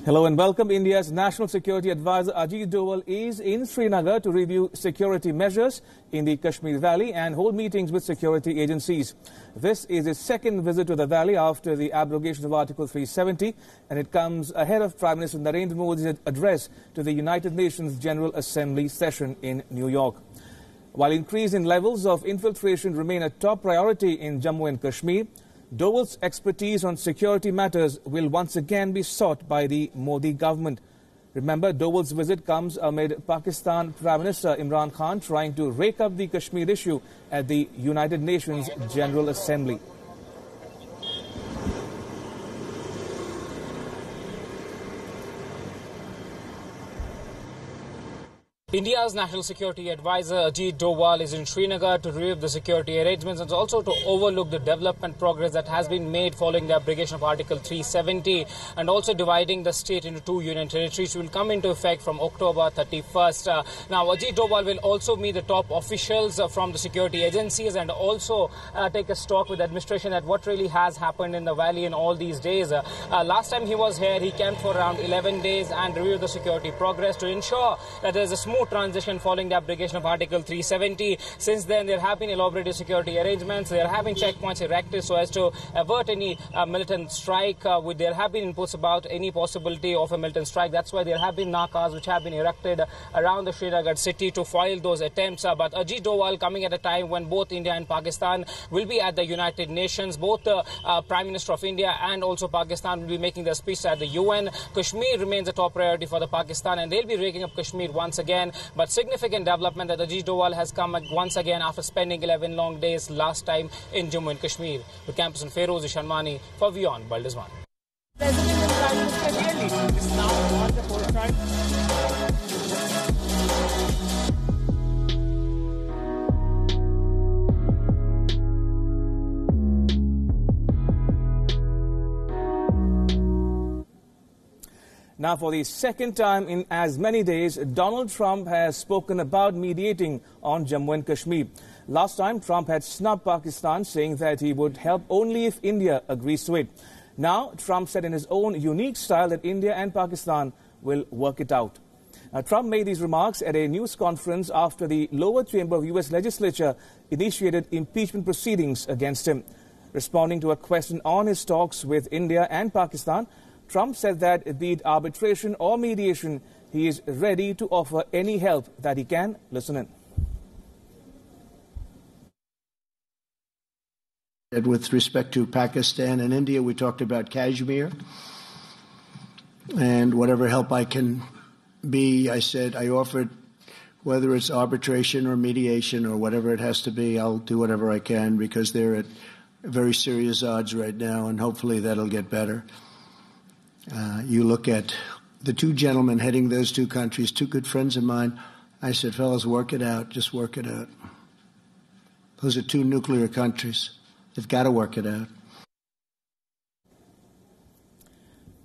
Hello and welcome. India's National Security Advisor Ajit Doval is in Srinagar to review security measures in the Kashmir Valley and hold meetings with security agencies. This is his second visit to the valley after the abrogation of Article 370, and it comes ahead of Prime Minister Narendra Modi's address to the United Nations General Assembly session in New York. While increase in levels of infiltration remain a top priority in Jammu and Kashmir, Doval's expertise on security matters will once again be sought by the Modi government. Remember, Doval's visit comes amid Pakistan Prime Minister Imran Khan trying to rake up the Kashmir issue at the United Nations General Assembly. India's National Security Advisor Ajit Doval is in Srinagar to review the security arrangements and also to overlook the development progress that has been made following the abrogation of Article 370 and also dividing the state into two union territories, which will come into effect from October 31st. Now, Ajit Doval will also meet the top officials from the security agencies and also take a stock with the administration at what really has happened in the valley in all these days. Last time he was here, he camped for around 11 days and reviewed the security progress to ensure that there is a smooth transition following the abrogation of Article 370. Since then, there have been elaborated security arrangements. There have been checkpoints erected so as to avert any militant strike. There have been inputs about any possibility of a militant strike. That's why there have been nakas which have been erected around the Srinagar city to foil those attempts. But Ajit Doval coming at a time when both India and Pakistan will be at the United Nations. Both the Prime Minister of India and also Pakistan will be making their speech at the UN. Kashmir remains a top priority for the Pakistan, and they'll be raking up Kashmir once again. But significant development that Ajit Doval has come once again after spending 11 long days last time in Jammu and Kashmir. With campus in Feroz Sharmani for WION, World is One. President and Prime Minister really is now on the forefront. Now, for the second time in as many days, Donald Trump has spoken about mediating on Jammu and Kashmir. Last time, Trump had snubbed Pakistan, saying that he would help only if India agrees to it. Now, Trump said in his own unique style that India and Pakistan will work it out. Now, Trump made these remarks at a news conference after the lower chamber of U.S. legislature initiated impeachment proceedings against him. Responding to a question on his talks with India and Pakistan, Trump said that be it arbitration or mediation, he is ready to offer any help that he can. Listen in. With respect to Pakistan and India, we talked about Kashmir and whatever help I can be. I said I offered, whether it's arbitration or mediation or whatever it has to be, I'll do whatever I can because they're at very serious odds right now, and hopefully that'll get better. You look at the two gentlemen heading those two countries, two good friends of mine. I said, fellas, work it out. Just work it out. Those are two nuclear countries. They've got to work it out.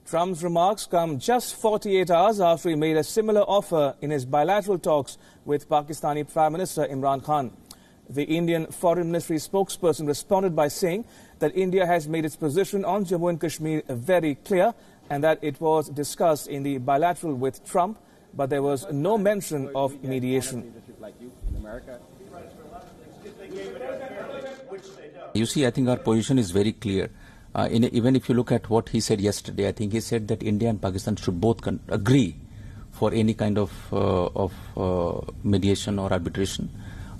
Trump's remarks come just 48 hours after he made a similar offer in his bilateral talks with Pakistani Prime Minister Imran Khan. The Indian Foreign Ministry spokesperson responded by saying that India has made its position on Jammu and Kashmir very clear and that it was discussed in the bilateral with Trump, but there was no mention of mediation. You see, I think our position is very clear. Even if you look at what he said yesterday, I think he said that India and Pakistan should both agree for any kind of mediation or arbitration.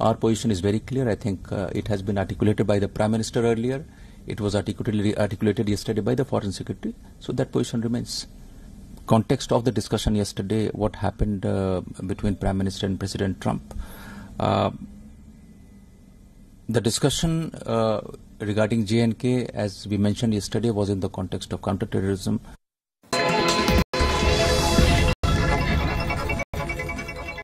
Our position is very clear. I think it has been articulated by the Prime Minister earlier. It was articulated yesterday by the Foreign Secretary. So that position remains. Context of the discussion yesterday, what happened between Prime Minister and President Trump. The discussion regarding J&K, as we mentioned yesterday, was in the context of counterterrorism.